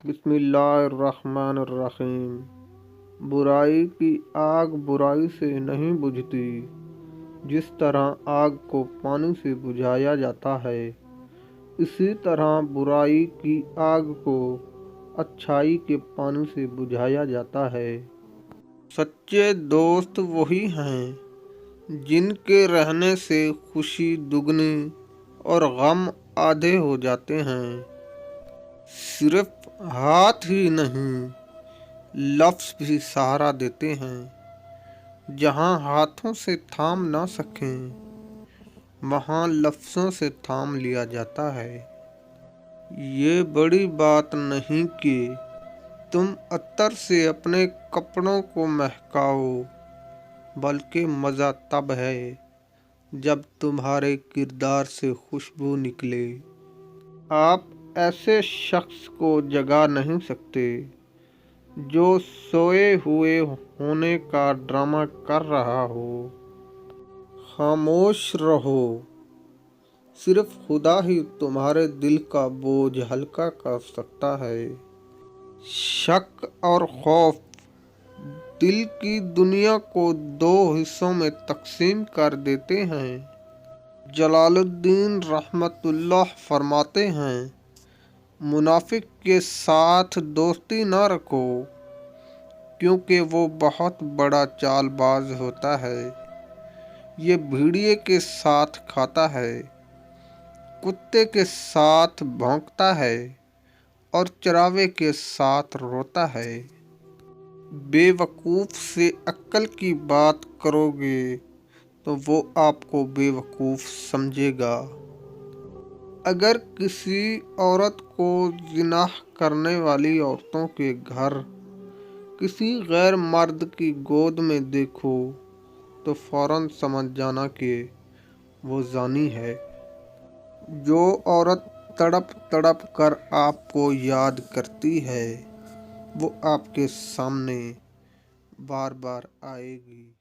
بسم اللہ الرحمن الرحیم۔ برائی کی آگ برائی سے نہیں بجھتی، جس طرح آگ کو پانی سے بجھایا جاتا ہے، اسی طرح برائی کی آگ کو اچھائی کے پانی سے بجھایا جاتا ہے۔ سچے دوست وہی ہیں جن کے رہنے سے خوشی دگنی اور غم آدھے ہو جاتے ہیں۔ صرف ہاتھ ہی نہیں، لفظ بھی سہارا دیتے ہیں۔ جہاں ہاتھوں سے تھام نہ سکیں، وہاں لفظوں سے تھام لیا جاتا ہے۔ یہ بڑی بات نہیں کہ تم عطر سے اپنے کپڑوں کو مہکاؤ، بلکہ مزہ تب ہے جب تمہارے کردار سے خوشبو نکلے۔ آپ ایسے شخص کو جگا نہیں سکتے جو سوئے ہوئے ہونے کا ڈرامہ کر رہا ہو۔ خاموش رہو، صرف خدا ہی تمہارے دل کا بوجھ ہلکا کر سکتا ہے۔ شک اور خوف دل کی دنیا کو دو حصوں میں تقسیم کر دیتے ہیں۔ جلال الدین رحمۃ اللہ فرماتے ہیں، منافق کے ساتھ دوستی نہ رکھو، کیونکہ وہ بہت بڑا چال باز ہوتا ہے۔ یہ بھیڑیے کے ساتھ کھاتا ہے، کتے کے ساتھ بھونکتا ہے اور چراوے کے ساتھ روتا ہے۔ بے وقوف سے عقل کی بات کرو گے تو وہ آپ کو بے وقوف سمجھے گا۔ اگر کسی عورت کو زنا کرنے والی عورتوں کے گھر کسی غیر مرد کی گود میں دیکھو تو فوراً سمجھ جانا کہ وہ زانی ہے۔ جو عورت تڑپ تڑپ کر آپ کو یاد کرتی ہے، وہ آپ کے سامنے بار بار آئے گی۔